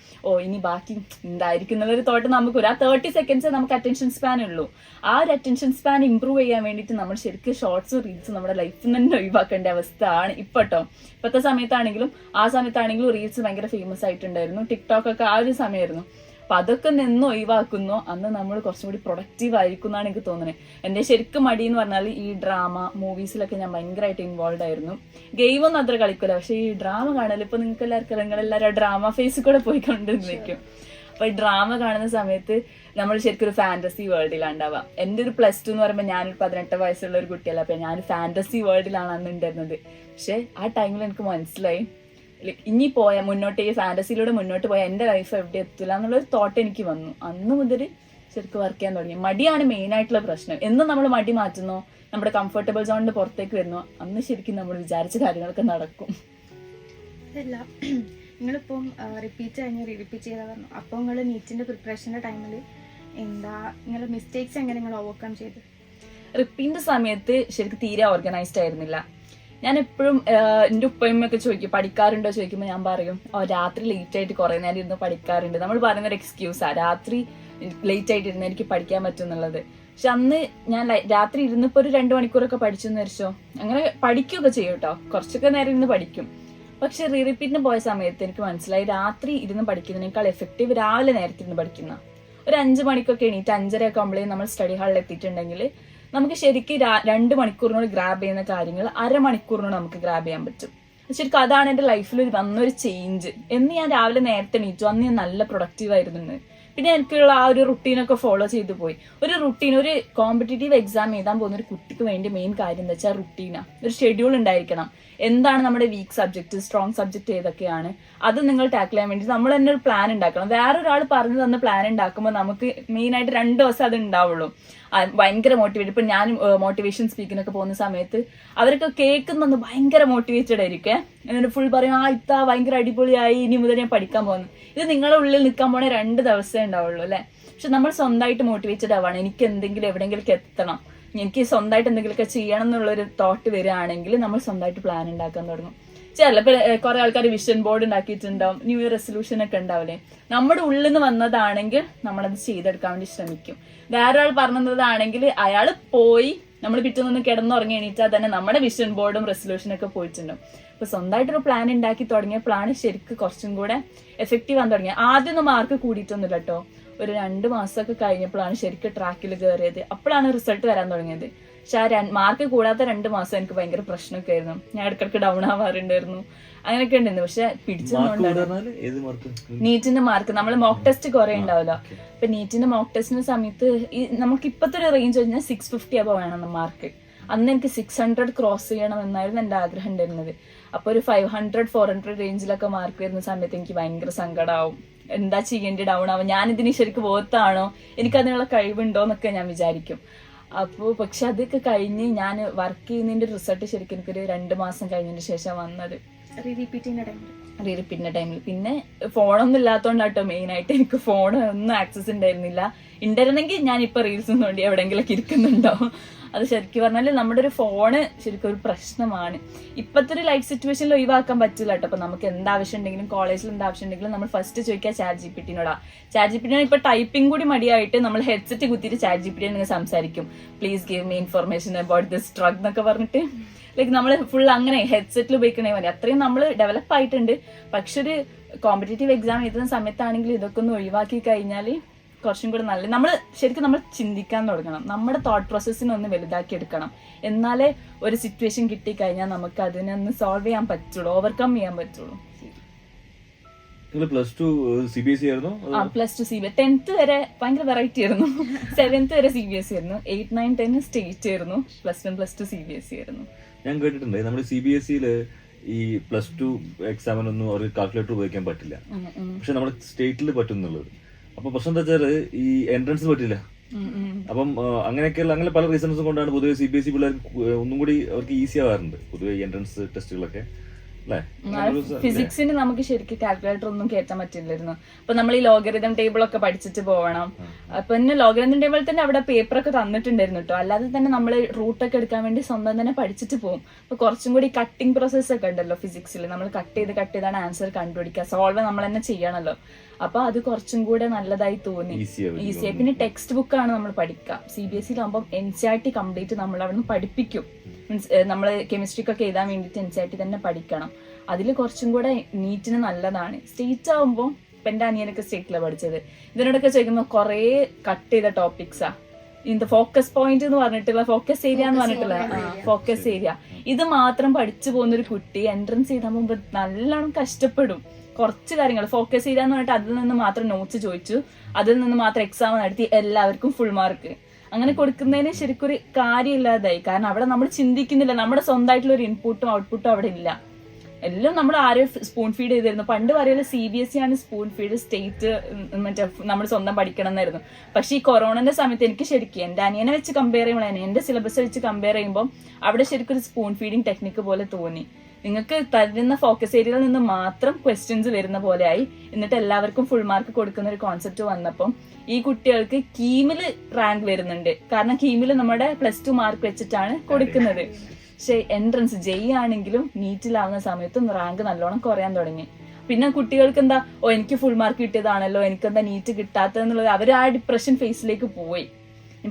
ഇനി ബാക്കി എന്തായിരിക്കും എന്നുള്ളൊരു തോട്ട് നമുക്ക് വരും. ആ 30 സെക്കൻഡ്സ് നമുക്ക് അറ്റൻഷൻ സ്പാൻ ഉള്ളൂ. ആ ഒരു അറ്റൻഷൻ സ്പാൻ ഇമ്പ്രൂവ് ചെയ്യാൻ വേണ്ടിയിട്ട് നമ്മൾ ശരിക്കും ഷോർട്സ് റീൽസ് നമ്മുടെ ലൈഫിൽ തന്നെ ഒഴിവാക്കേണ്ട അവസ്ഥ ആണ് ഇപ്പോട്ടോ. ഇപ്പോഴത്തെ സമയത്താണെങ്കിലും ആ സമയത്താണെങ്കിലും റീൽസ് ഭയങ്കര ഫേമസ് ആയിട്ടുണ്ടായിരുന്നു. ടിക്ടോക്ക് ഒക്കെ ആ ഒരു സമയമായിരുന്നു. അപ്പൊ അതൊക്കെ നിന്ന് ഒഴിവാക്കുന്നു അന്ന് നമ്മൾ കുറച്ചും കൂടി പ്രൊഡക്റ്റീവ് ആയിരിക്കും എന്നാണ് എനിക്ക് തോന്നുന്നത്. എന്റെ ശരിക്കും മടി എന്ന് പറഞ്ഞാൽ ഈ ഡ്രാമ മൂവീസിലൊക്കെ ഞാൻ ഭയങ്കരമായിട്ട് ഇൻവോൾവ് ആയിരുന്നു. ഗെയിമൊന്നും അത്ര കളിക്കില്ല, പക്ഷെ ഈ ഡ്രാമ കാണല് ഇപ്പൊ നിങ്ങൾക്ക് എല്ലാവർക്കും നിങ്ങളെല്ലാവരും ഡ്രാമ ഫേസിൽ കൂടെ പോയിക്കൊണ്ടിരിക്കും. അപ്പൊ ഈ ഡ്രാമ കാണുന്ന സമയത്ത് നമ്മൾ ശരിക്കും ഒരു ഫാന്റസി വേൾഡിലാണ് ഉണ്ടാവുക. എന്റെ ഒരു +2 എന്ന് പറയുമ്പോൾ ഞാനൊരു 18 വയസ്സുള്ള ഒരു കുട്ടിയല്ല. അപ്പൊ ഞാൻ ഫാന്റസി വേൾഡിലാണ് അന്ന് ഉണ്ടായിരുന്നത്. പക്ഷെ ആ ടൈമിൽ എനിക്ക് മനസ്സിലായി ഇനി മുന്നോട്ട് ഈ ഫാന്റസിയിലൂടെ മുന്നോട്ട് പോയാൽ എന്റെ ലൈഫ് എവിടെ എത്തില്ല എന്നുള്ളൊരു തോട്ട് എനിക്ക് വന്നു. അന്ന് മുതൽ ശരിക്കും വർക്ക് ചെയ്യാൻ തുടങ്ങി. മടിയാണ് മെയിൻ ആയിട്ടുള്ള പ്രശ്നം. എന്ന് നമ്മൾ മടി മാറ്റുന്നോ, നമ്മുടെ കംഫർട്ടബിൾ സോണിന് പുറത്തേക്ക് വരുന്നോ, അന്ന് ശരിക്കും നമ്മൾ വിചാരിച്ച കാര്യങ്ങളൊക്കെ നടക്കും. അതല്ല, നിങ്ങളിപ്പം റിപ്പീറ്റ് കഴിഞ്ഞ് റിപ്പീറ്റ് ചെയ്താൽ പറഞ്ഞു. അപ്പോൾ നിങ്ങൾ നീറ്റിന്റെ പ്രിപ്പറേഷന്റെ ടൈമിൽ നിങ്ങളുടെ മിസ്റ്റേക്സ് എങ്ങനെ നിങ്ങൾ ഓവർകം ചെയ്തു? റിപ്പീറ്റിന്റെ സമയത്ത് ശരിക്കും തീരെ ഓർഗനൈസ്ഡ് ആയിരുന്നില്ല. ഞാൻ എപ്പോഴും എൻ്റെ ഉപ്പയമ്മയൊക്കെ ചോദിക്കും പഠിക്കാറുണ്ടോ ചോദിക്കുമ്പോൾ ഞാൻ പറയും രാത്രി ലേറ്റ് ആയിട്ട് കുറെ നേരം ഇരുന്ന് പഠിക്കാറുണ്ട്. നമ്മൾ പറയുന്ന ഒരു എക്സ്ക്യൂസാ രാത്രി ലേറ്റ് ആയിട്ട് ഇരുന്ന് എനിക്ക് പഠിക്കാൻ പറ്റും എന്നുള്ളത്. പക്ഷെ അന്ന് ഞാൻ രാത്രി ഇരുന്നിപ്പോ ഒരു 2 മണിക്കൂറൊക്കെ പഠിച്ചെന്ന് വെച്ചോ, അങ്ങനെ പഠിക്കുകയൊക്കെ ചെയ്യും കേട്ടോ, കുറച്ചൊക്കെ നേരം ഇരുന്ന് പഠിക്കും. പക്ഷെ റിപ്പീറ്റിന് പോയ സമയത്ത് എനിക്ക് മനസ്സിലായി രാത്രി ഇരുന്ന് പഠിക്കുന്നതിനേക്കാൾ എഫക്റ്റീവ് രാവിലെ നേരത്തെ ഇരുന്ന് പഠിക്കുന്ന. ഒരു 5 മണിക്കൊക്കെ എണീറ്റ് 5:30 ഒക്കെ ആകുമ്പോഴേ നമ്മൾ സ്റ്റഡി ഹാളിൽ എത്തിയിട്ടുണ്ടെങ്കിൽ നമുക്ക് ശരിക്കും 2 മണിക്കൂറിനോട് ഗ്രാബ് ചെയ്യുന്ന കാര്യങ്ങൾ അരമണിക്കൂറിനോട് നമുക്ക് ഗ്രാബ് ചെയ്യാൻ പറ്റും. ശരിക്കും അതാണ് എൻ്റെ ലൈഫിൽ വന്നൊരു ചേഞ്ച്. എന്ന് ഞാൻ രാവിലെ നേരത്തെ എണീറ്റു, അന്ന് ഞാൻ നല്ല പ്രൊഡക്റ്റീവ് ആയിരുന്നു. പിന്നെ എനിക്കുള്ള ആ ഒരു റുട്ടീനൊക്കെ ഫോളോ ചെയ്തു പോയി. ഒരു റുട്ടീൻ, ഒരു കോമ്പറ്റേറ്റീവ് എക്സാം എഴുതാൻ പോകുന്ന ഒരു കുട്ടിക്ക് വേണ്ടി മെയിൻ കാര്യം എന്താ വെച്ചാൽ റുട്ടീനാ. ഒരു ഷെഡ്യൂൾ ഉണ്ടായിരിക്കണം. എന്താണ് നമ്മുടെ വീക്ക് സബ്ജക്ട്, സ്ട്രോങ് സബ്ജക്ട് ഏതൊക്കെയാണ്, അത് നിങ്ങൾ ടാക്കിൾ ചെയ്യാൻ വേണ്ടി നമ്മൾ തന്നെ ഒരു പ്ലാൻ ഉണ്ടാക്കണം. വേറൊരാൾ പറഞ്ഞു തന്ന പ്ലാൻ ഉണ്ടാക്കുമ്പോൾ നമുക്ക് മെയിൻ ആയിട്ട് 2 ദിവസം അത് ഉണ്ടാവുള്ളൂ. ഭയങ്കര മോട്ടിവേറ്റ്. ഇപ്പൊ ഞാൻ മോട്ടിവേഷൻ സ്പീക്കിനൊക്കെ പോകുന്ന സമയത്ത് അവരൊക്കെ കേൾക്കുന്ന ഭയങ്കര മോട്ടിവേറ്റഡ് ആയിരിക്കും. എന്നിട്ട് ഫുൾ പറയും ഇത്താ ഭയങ്കര അടിപൊളിയായി, ഇനി മുതൽ ഞാൻ പഠിക്കാൻ പോകുന്നു. ഇത് നിങ്ങളുടെ ഉള്ളിൽ നിൽക്കാൻ പോണേ 2 ദിവസമേ ഉണ്ടാവുള്ളൂ അല്ലെ. പക്ഷെ നമ്മൾ സ്വന്തമായിട്ട് മോട്ടിവേറ്റഡ് ആവാണ്. എനിക്ക് എന്തെങ്കിലും എവിടെയെങ്കിലും എത്തണം, എനിക്ക് സ്വന്തമായിട്ട് എന്തെങ്കിലുമൊക്കെ ചെയ്യണം എന്നുള്ളൊരു തോട്ട് വരികയാണെങ്കിൽ നമ്മൾ സ്വന്തമായിട്ട് പ്ലാൻ ഉണ്ടാക്കാൻ തുടങ്ങും. ചിലപ്പോൾ കുറെ ആൾക്കാർ വിഷൻ ബോർഡ് ഉണ്ടാക്കിയിട്ടുണ്ടാവും, ന്യൂ ഇയർ റെസൊല്യൂഷൻ ഒക്കെ ഉണ്ടാവില്ലേ. നമ്മുടെ ഉള്ളിൽ നിന്ന് വന്നതാണെങ്കിൽ നമ്മളത് ചെയ്തെടുക്കാൻ വേണ്ടി ശ്രമിക്കും. വേറൊരാൾ പറഞ്ഞതാണെങ്കിൽ അയാൾ പോയി നമ്മൾ പിറ്റേന്ന് കിടന്നുറങ്ങി എണീറ്റാൽ തന്നെ നമ്മുടെ വിഷൻ ബോർഡും റെസൊല്യൂഷനൊക്കെ പോയിട്ടുണ്ടാവും. അപ്പൊ സ്വന്തമായിട്ടൊരു പ്ലാൻ ഉണ്ടാക്കി തുടങ്ങിയ പ്ലാൻ ശരിക്കും കുറച്ചും കൂടെ എഫക്റ്റീവ് ആകാൻ തുടങ്ങിയ. ആദ്യമൊന്നും മാർക്ക് കൂടിയിട്ടൊന്നുമില്ല കേട്ടോ. ഒരു 2 മാസമൊക്കെ കഴിഞ്ഞപ്പോഴാണ് ശരിക്കും ട്രാക്കിൽ കയറിയത്. അപ്പോഴാണ് റിസൾട്ട് വരാൻ തുടങ്ങിയത്. പക്ഷെ ആ മാർക്ക് കൂടാത്ത 2 മാസം എനിക്ക് ഭയങ്കര പ്രശ്നമൊക്കെ ആയിരുന്നു. ഞാൻ ഇടയ്ക്കിടയ്ക്ക് ഡൗൺ ആവാറുണ്ടായിരുന്നു, അങ്ങനെയൊക്കെ ഉണ്ടായിരുന്നു. പക്ഷെ നീറ്റിന്റെ മാർക്ക് നമ്മൾ മോക്ക് ടെസ്റ്റ് കുറെ ഉണ്ടാവല്ലോ. അപ്പൊ നീറ്റിന്റെ മോക്ക് ടെസ്റ്റിന്റെ സമയത്ത് നമുക്ക് ഇപ്പത്തെ ഒരു റേഞ്ച് കഴിഞ്ഞാൽ 650 അപ്പൊ വേണം മാർക്ക്. അന്ന് എനിക്ക് 600 ക്രോസ് ചെയ്യണം എന്നായിരുന്നു എന്റെ ആഗ്രഹം ഉണ്ടായിരുന്നത്. അപ്പൊ ഒരു 500-400 റേഞ്ചിലൊക്കെ മാർക്ക് വരുന്ന സമയത്ത് എനിക്ക് ഭയങ്കര സങ്കടമാവും. എന്താ ചെയ്യേണ്ടി, ഡൗൺ ആവും, ഞാൻ ഇതിന് ശരിക്കും വോത്താണോ, എനിക്ക് അതിനുള്ള കഴിവുണ്ടോ എന്നൊക്കെ ഞാൻ വിചാരിക്കും. അപ്പോൾ പക്ഷെ അതൊക്കെ കഴിഞ്ഞ് ഞാൻ വർക്ക് ചെയ്യുന്നതിന്റെ റിസൾട്ട് ശരിക്കും എനിക്കൊരു 2 മാസം കഴിഞ്ഞതിന് ശേഷം വന്നത്. റീറിപ്പീറ്റിന്റെ ടൈമിൽ പിന്നെ ഫോണൊന്നും ഇല്ലാത്തതുകൊണ്ടാട്ടോ മെയിൻ ആയിട്ട്. എനിക്ക് ഫോൺ ഒന്നും ആക്സസ് ഉണ്ടായിരുന്നില്ല. ഉണ്ടായിരുന്നെങ്കിൽ ഞാൻ ഇപ്പൊ റീൽസ് നോണ്ടി എവിടെയെങ്കിലൊക്കെ ഇരിക്കുന്നുണ്ടോ. അത് ശരിക്കും പറഞ്ഞാൽ നമ്മുടെ ഒരു ഫോണ് ശരിക്കും ഒരു പ്രശ്നമാണ്. ഇപ്പത്തെ ഒരു ലൈഫ് സിറ്റുവേഷനിൽ ഒഴിവാക്കാൻ പറ്റില്ല കേട്ടോ. അപ്പൊ നമുക്ക് എന്താവശ്യം ഉണ്ടെങ്കിലും കോളേജിൽ എന്താവശ്യം ഉണ്ടെങ്കിലും നമ്മൾ ഫസ്റ്റ് ചോദിക്കുക ChatGPT-നോടാ. ChatGPT ഇപ്പൊ ടൈപ്പിംഗ് കൂടി മടിയായിട്ട് നമ്മൾ ഹെഡ്സെറ്റ് കുത്തിയിട്ട് ChatGPT സംസാരിക്കും. Please give me information about this drug എന്നൊക്കെ പറഞ്ഞിട്ട് ലൈക്ക് നമ്മൾ ഫുൾ അങ്ങനെ ഹെഡ്സെറ്റിൽ ഉപയോഗിക്കണേ മതി. അത്രയും നമ്മൾ ഡെവലപ്പ് ആയിട്ടുണ്ട്. പക്ഷെ ഒരു കോമ്പറ്റേറ്റീവ് എക്സാം എഴുതുന്ന സമയത്താണെങ്കിൽ ഇതൊക്കെ ഒന്ന് ഒഴിവാക്കി കഴിഞ്ഞാൽ കുറച്ചും കൂടെ നല്ല. നമ്മൾ ശരിക്കും നമ്മൾ ചിന്തിക്കാൻ തുടങ്ങണം. നമ്മുടെ തോട്ട് പ്രോസസ്സിനെ ഒന്ന് വലുതാക്കി എടുക്കണം. എന്നാലേ ഒരു സിറ്റുവേഷൻ കിട്ടിക്കഴിഞ്ഞാൽ നമുക്ക് അതിനൊന്ന് സോൾവ് ചെയ്യാൻ പറ്റുള്ളൂ, ഓവർകം ചെയ്യാൻ പറ്റുള്ളൂ. +2 CBSE ആയിരുന്നു? +2 CBSE. 10th വരെ ഭയങ്കര വെറൈറ്റി ആയിരുന്നു. 7th വരെ CBSE ആയിരുന്നു. 8, 9, 10 സ്റ്റേറ്റ് ആയിരുന്നു. +1, +2 CBSE ആയിരുന്നു. ഞാൻ കേട്ടിട്ടുണ്ട് നമ്മുടെ CBSE-ല് ഈ +2 എക്സാമിനൊന്നും ഒരു കാൽക്കുലേറ്റർ ഉപയോഗിക്കാൻ പറ്റില്ല. പക്ഷെ നമ്മുടെ സ്റ്റേറ്റിൽ പറ്റുന്നുള്ളത്. അപ്പൊ പ്രശ്നം എന്താ വെച്ചാല് ഈ എൻട്രൻസ് പറ്റില്ല. അപ്പം അങ്ങനെയൊക്കെയുള്ള അങ്ങനെ പല റീസൺസും കൊണ്ടാണ് പൊതുവെ CBSE പിള്ളേർ ഒന്നും കൂടി അവർക്ക് ഈസി ആവാറുണ്ട് പൊതുവെ എൻട്രൻസ് ടെസ്റ്റുകളൊക്കെ. അല്ലേ? ഫിസിക്സിന് നമുക്ക് ശരിക്കും കാൽക്കുലേറ്റർ ഒന്നും കയറ്റാൻ പറ്റില്ലായിരുന്നു. അപ്പൊ നമ്മൾ ഈ ലോഗരിതം ടേബിൾ ഒക്കെ പഠിച്ചിട്ട് പോകണം. അപ്പൊ പിന്നെ ലോഗരിതം ടേബിൾ തന്നെ അവിടെ പേപ്പർ ഒക്കെ തന്നിട്ടുണ്ടായിരുന്നു കേട്ടോ. അല്ലാതെ തന്നെ നമ്മൾ റൂട്ടൊക്കെ എടുക്കാൻ വേണ്ടി സ്വന്തം തന്നെ പഠിച്ചിട്ട് പോകും. അപ്പൊ കുറച്ചും കൂടി കട്ടിംഗ് പ്രോസസ് ഒക്കെ ഉണ്ടല്ലോ ഫിസിക്സിൽ. നമ്മൾ കട്ട് ചെയ്താണ് ആൻസർ കണ്ടുപിടിക്കുക. സോൾവ് നമ്മൾ തന്നെ ചെയ്യണല്ലോ. അപ്പൊ അത് കുറച്ചും കൂടെ നല്ലതായി തോന്നി, ഈസിയായി. പിന്നെ ടെക്സ്റ്റ് ബുക്കാണ് നമ്മൾ പഠിക്കുക. CBSE ആകുമ്പോൾ NCERT കംപ്ലീറ്റ് നമ്മൾ അവിടെ നിന്ന് പഠിപ്പിക്കും. മീൻസ് നമ്മൾ കെമിസ്ട്രിക്കൊക്കെ എഴുതാൻ വേണ്ടിയിട്ട് NCERT തന്നെ പഠിക്കണം. അതിൽ കുറച്ചും കൂടെ നീറ്റിന് നല്ലതാണ്. സ്റ്റേറ്റ് ആകുമ്പോൾ ഇപ്പൊ എന്റെ അനിയനൊക്കെ സ്റ്റേറ്റിലാണ് പഠിച്ചത്. ഇതിനോടൊക്കെ ചോദിക്കുമ്പോൾ കുറെ കട്ട് ചെയ്ത ടോപ്പിക്സാ. ഇത് ഫോക്കസ് പോയിന്റ് എന്ന് പറഞ്ഞിട്ടുള്ള, ഫോക്കസ് ഏരിയ എന്ന് പറഞ്ഞിട്ടുള്ള, ഫോക്കസ് ഏരിയ ഇത് മാത്രം പഠിച്ചു പോകുന്ന ഒരു കുട്ടി എൻട്രൻസ് ചെയ്താൽ മുമ്പ് നല്ലോണം കഷ്ടപ്പെടും. കുറച്ച് കാര്യങ്ങൾ ഫോക്കസ് ചെയ്താന്ന് പറഞ്ഞിട്ട് അതിൽ നിന്ന് മാത്രം നോട്ട്സ് ചോദിച്ചു, അതിൽ നിന്ന് മാത്രം എക്സാം നടത്തി എല്ലാവർക്കും ഫുൾ മാർക്ക് അങ്ങനെ കൊടുക്കുന്നതിന് ശരിക്കും ഒരു കാര്യമില്ലാതായി. കാരണം അവിടെ നമ്മൾ ചിന്തിക്കുന്നില്ല, നമ്മുടെ സ്വന്തമായിട്ടുള്ള ഒരു ഇൻപുട്ടും ഔട്ട്പുട്ടും അവിടെ ഇല്ല. എല്ലാം നമ്മൾ ആരെയും സ്പൂൺ ഫീഡ് ചെയ്തിരുന്നു. പണ്ട് പറയുന്നത് CBSE ആണ് സ്പൂൺ ഫീഡ്, സ്റ്റേറ്റ് മറ്റേ നമ്മൾ സ്വന്തം പഠിക്കണം എന്നായിരുന്നു. പക്ഷെ ഈ കൊറോണന്റെ സമയത്ത് എനിക്ക് ശരിക്കും എന്റെ അനിയനെ വെച്ച് കമ്പയർ ചെയ്യുമ്പോൾ, എന്റെ സിലബസ് വെച്ച് കമ്പയർ ചെയ്യുമ്പോൾ അവിടെ ശരിക്കും ഒരു സ്പൂൺ ഫീഡിങ് ടെക്നിക്ക് പോലെ തോന്നി. നിങ്ങൾക്ക് തരുന്ന ഫോക്കസ് ഏരിയയിൽ നിന്ന് മാത്രം ക്വസ്റ്റ്യൻസ് വരുന്ന പോലെ ആയി. എന്നിട്ട് എല്ലാവർക്കും ഫുൾ മാർക്ക് കൊടുക്കുന്ന ഒരു കോൺസെപ്റ്റ് വന്നപ്പം ഈ കുട്ടികൾക്ക് കീമില് റാങ്ക് വരുന്നുണ്ട്. കാരണം കീമില് നമ്മുടെ +2 മാർക്ക് വെച്ചിട്ടാണ് കൊടുക്കുന്നത്. പക്ഷെ എൻട്രൻസ് ആണെങ്കിലും നീറ്റിലാവുന്ന സമയത്തും റാങ്ക് നല്ലോണം കുറയാൻ തുടങ്ങി. പിന്നെ കുട്ടികൾക്ക് എന്താ, എനിക്ക് ഫുൾ മാർക്ക് കിട്ടിയതാണല്ലോ, എനിക്കെന്താ നീറ്റ് കിട്ടാത്തതെന്നുള്ളത്, അവർ ആ ഡിപ്രഷൻ ഫേസിലേക്ക് പോയി.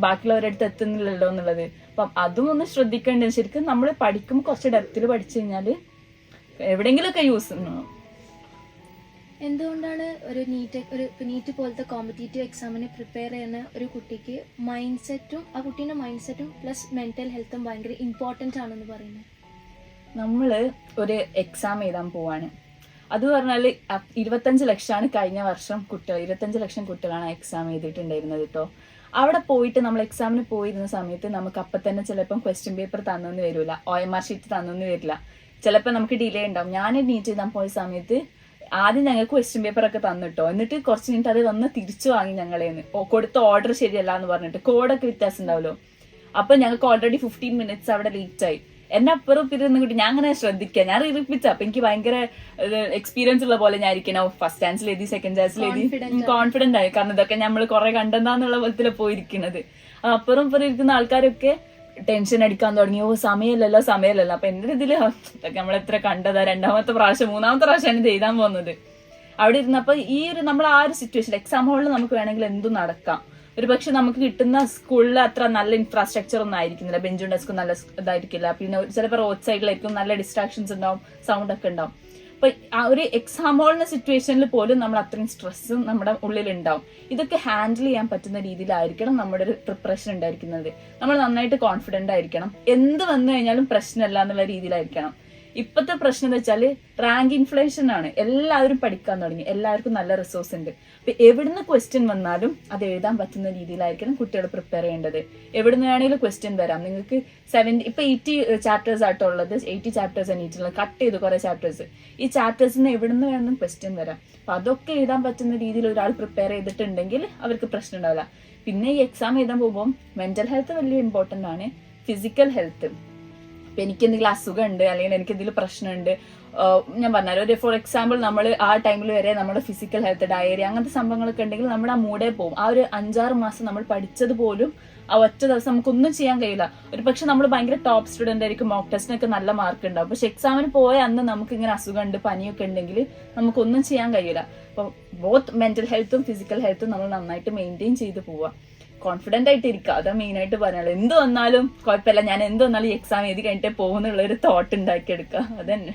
ബാക്കിയുള്ളവരുടെ അടുത്ത് എത്തുന്നില്ലല്ലോ എന്നുള്ളത്. അപ്പം അതും ഒന്ന് ശ്രദ്ധിക്കേണ്ടത്. ശരിക്കും നമ്മൾ പഠിക്കുമ്പോൾ കുറച്ച് ഡെപ്തിൽ പഠിച്ചു കഴിഞ്ഞാൽ എവിടെയെങ്കിലുമൊക്കെ യൂസ് ഉണ്ടാവും. എന്തുകൊണ്ടാണ് ഒരു നീറ്റ് പോലത്തെ കോമ്പറ്റേറ്റീവ് എക്സാമിന് പ്രിപ്പയർ ചെയ്യുന്ന ഒരു കുട്ടിക്ക് മൈൻഡ് സെറ്റും ആ കുട്ടീൻ്റെ മൈൻഡ് സെറ്റും പ്ലസ് മെന്റൽ ഹെൽത്തും ഭയങ്കര ഇമ്പോർട്ടൻ്റ് ആണെന്ന് പറയുന്നത്? നമ്മൾ ഒരു എക്സാം എഴുതാൻ പോവാണ്. അത് പറഞ്ഞാൽ 25 ലക്ഷമാണ് കഴിഞ്ഞ വർഷം കുട്ടികൾ, 25 ലക്ഷം കുട്ടികളാണ് എക്സാം എഴുതിയിട്ടുണ്ടായിരുന്നത് കേട്ടോ. അവിടെ പോയിട്ട് നമ്മൾ എക്സാമിന് പോയിരുന്ന സമയത്ത് നമുക്ക് അപ്പം തന്നെ ചിലപ്പം ക്വസ്റ്റ്യൻ പേപ്പർ തന്നെന്ന് വരില്ല, OMR ഷീറ്റ് തന്നെന്ന് വരില്ല. ചിലപ്പോൾ നമുക്ക് ഡിലേ ഉണ്ടാവും. ഞാൻ നീറ്റ് എഴുതാൻ പോയ സമയത്ത് ആദ്യം ഞങ്ങൾക്ക് ക്വസ്റ്റ്യൻ പേപ്പർ ഒക്കെ തന്നിട്ടോ, എന്നിട്ട് കുറച്ച് മിനിറ്റ് അത് വന്ന് തിരിച്ചു വാങ്ങി ഞങ്ങളേന്ന്. കൊടുത്ത ഓർഡർ ശരിയല്ല എന്ന് പറഞ്ഞിട്ട് കോഡൊക്കെ വ്യത്യാസം ഉണ്ടാവല്ലോ. അപ്പൊ ഞങ്ങൾക്ക് ഓൾറെഡി 15 മിനിറ്റ്സ് അവിടെ ലേറ്റായി. എന്നെ അപ്പുറം ഇരുന്ന് കിട്ടി. ഞാൻ അങ്ങനെ ശ്രദ്ധിക്കുക, ഞാൻ റിപ്പീറ്റ്. അപ്പൊ എനിക്ക് ഭയങ്കര എക്സ്പീരിയൻസ് ഉള്ള പോലെ ഞാൻ ഇരിക്കണം. ഫസ്റ്റ് ചാൻസിൽ എഴുതി, സെക്കൻഡ് ചാൻസിൽ എഴുതി, കോൺഫിഡന്റ് ആയി. കാരണം ഇതൊക്കെ നമ്മൾ കുറെ കണ്ടെന്താന്നുള്ള പോലത്തില് പോയിരിക്കുന്നത്. അപ്പുറം ഇരിക്കുന്ന ആൾക്കാരൊക്കെ ടെൻഷൻ അടിക്കാൻ തുടങ്ങി. സമയമില്ലല്ലോ. അപ്പൊ എന്റെ ഇതില് ഇതൊക്കെ നമ്മൾ എത്ര കണ്ടതാ, 2ാമത്തെ പ്രാവശ്യം 3ാമത്തെ പ്രാവശ്യമാണ് ഇത് എഴുതാൻ പോകുന്നത്. അവിടെ ഇരുന്നപ്പോ ഈ ഒരു നമ്മൾ ആ ഒരു സിറ്റുവേഷൻ, എക്സാം ഹാളിൽ നമുക്ക് വേണമെങ്കിൽ എന്തും നടക്കാം. ഒരു പക്ഷെ നമുക്ക് കിട്ടുന്ന സ്കൂളിൽ അത്ര നല്ല ഇൻഫ്രാസ്ട്രക്ചർ ഒന്നും ആയിരിക്കുന്നില്ല, ബെഞ്ചും ഡെസ്കും നല്ല ഇതായിരിക്കില്ല. പിന്നെ ചിലപ്പോൾ റോഡ് സൈഡിലായിരിക്കും നല്ല ഡിസ്ട്രാക്ഷൻസ് ഉണ്ടാവും, സൗണ്ട് ഒക്കെ ഉണ്ടാവും. അപ്പൊ ആ ഒരു എക്സാം ഹാളിന്റെ സിറ്റുവേഷനിൽ പോലും നമ്മൾ അത്രയും സ്ട്രെസ്സും നമ്മുടെ ഉള്ളിൽ ഉണ്ടാവും. ഇതൊക്കെ ഹാൻഡിൽ ചെയ്യാൻ പറ്റുന്ന രീതിയിലായിരിക്കണം നമ്മുടെ ഒരു പ്രിപ്പറേഷൻ ഉണ്ടായിരിക്കുന്നത്. നമ്മൾ നന്നായിട്ട് കോൺഫിഡന്റ് ആയിരിക്കണം. എന്ത് വന്നു കഴിഞ്ഞാലും പ്രശ്നമല്ല എന്നുള്ള രീതിയിലായിരിക്കണം. ഇപ്പോഴത്തെ പ്രശ്നം എന്ന് വെച്ചാൽ റാങ്ക് ഇൻഫ്ലേഷൻ ആണ്. എല്ലാവരും പഠിക്കാൻ തുടങ്ങി, എല്ലാവർക്കും നല്ല റിസോഴ്സ് ഉണ്ട്. അപ്പൊ എവിടുന്ന് ക്വസ്റ്റ്യൻ വന്നാലും അത് എഴുതാൻ പറ്റുന്ന രീതിയിലായിരിക്കണം കുട്ടികൾ പ്രിപ്പയർ ചെയ്യേണ്ടത്. എവിടുന്ന് വേണമെങ്കിലും ക്വസ്റ്റ്യൻ വരാം. നിങ്ങൾക്ക് 80 ചാപ്റ്റേഴ്സ് ആയിട്ടുള്ളത്, 80 ചാപ്റ്റേഴ്സ് നീറ്റുള്ളത്, കട്ട് ചെയ്ത് കുറെ ചാപ്റ്റേഴ്സ്. ഈ ചാപ്റ്റേഴ്സിന് എവിടുന്ന് വേണമെങ്കിലും ക്വസ്റ്റ്യൻ വരാം. അപ്പൊ അതൊക്കെ എഴുതാൻ പറ്റുന്ന രീതിയിൽ ഒരാൾ പ്രിപ്പയർ ചെയ്തിട്ടുണ്ടെങ്കിൽ അവർക്ക് പ്രശ്നം ഉണ്ടാവില്ല. പിന്നെ ഈ എക്സാം എഴുതാൻ പോകുമ്പോൾ മെന്റൽ ഹെൽത്ത് വലിയ ഇമ്പോർട്ടൻ്റ് ആണ്, ഫിസിക്കൽ ഹെൽത്ത്. ഇപ്പൊ എനിക്ക് എന്തെങ്കിലും അസുഖം ഉണ്ട്, അല്ലെങ്കിൽ എനിക്ക് എന്തെങ്കിലും പ്രശ്നമുണ്ട്, ഞാൻ പറഞ്ഞാൽ ഒരു ഫോർ എക്സാമ്പിൾ നമ്മൾ ആ ടൈമിൽ വരെ നമ്മുടെ ഫിസിക്കൽ ഹെൽത്ത്, ഡയറിയ, അങ്ങനത്തെ സംഭവങ്ങളൊക്കെ ഉണ്ടെങ്കിൽ നമ്മുടെ ആ മൂഡേ പോകും. ആ ഒരു 5-6 മാസം നമ്മൾ പഠിച്ചത് പോലും ആ ഒറ്റ ദിവസം നമുക്കൊന്നും ചെയ്യാൻ കഴിയില്ല. ഒരു പക്ഷെ നമ്മൾ ഭയങ്കര ടോപ്പ് സ്റ്റുഡന്റ് ആയിരിക്കും, മോക്ക് ടെസ്റ്റിനൊക്കെ നല്ല മാർക്ക് ഉണ്ടാവും. പക്ഷെ എക്സാമിന് പോയ അന്ന് നമുക്ക് ഇങ്ങനെ അസുഖമുണ്ട്, പനിയൊക്കെ ഉണ്ടെങ്കിൽ നമുക്കൊന്നും ചെയ്യാൻ കഴിയില്ല. അപ്പൊ ബോത്ത് മെന്റൽ ഹെൽത്തും ഫിസിക്കൽ ഹെൽത്തും നമ്മൾ നന്നായിട്ട് മെയിൻറ്റെയിൻ ചെയ്ത് പോവുക. കോൺഫിഡന്റ് ആയിട്ട് ഇരിക്കുക, അതാ മെയിൻ ആയിട്ട് പറയാനുള്ളത്. എന്ത് വന്നാലും കുഴപ്പമില്ല, ഞാൻ എന്ത് വന്നാലും ഈ എക്സാം എഴുതി കഴിഞ്ഞിട്ടേ പോകുന്നുള്ള ഒരു തോട്ട് ഉണ്ടാക്കിയെടുക്കുക. അതന്നെ.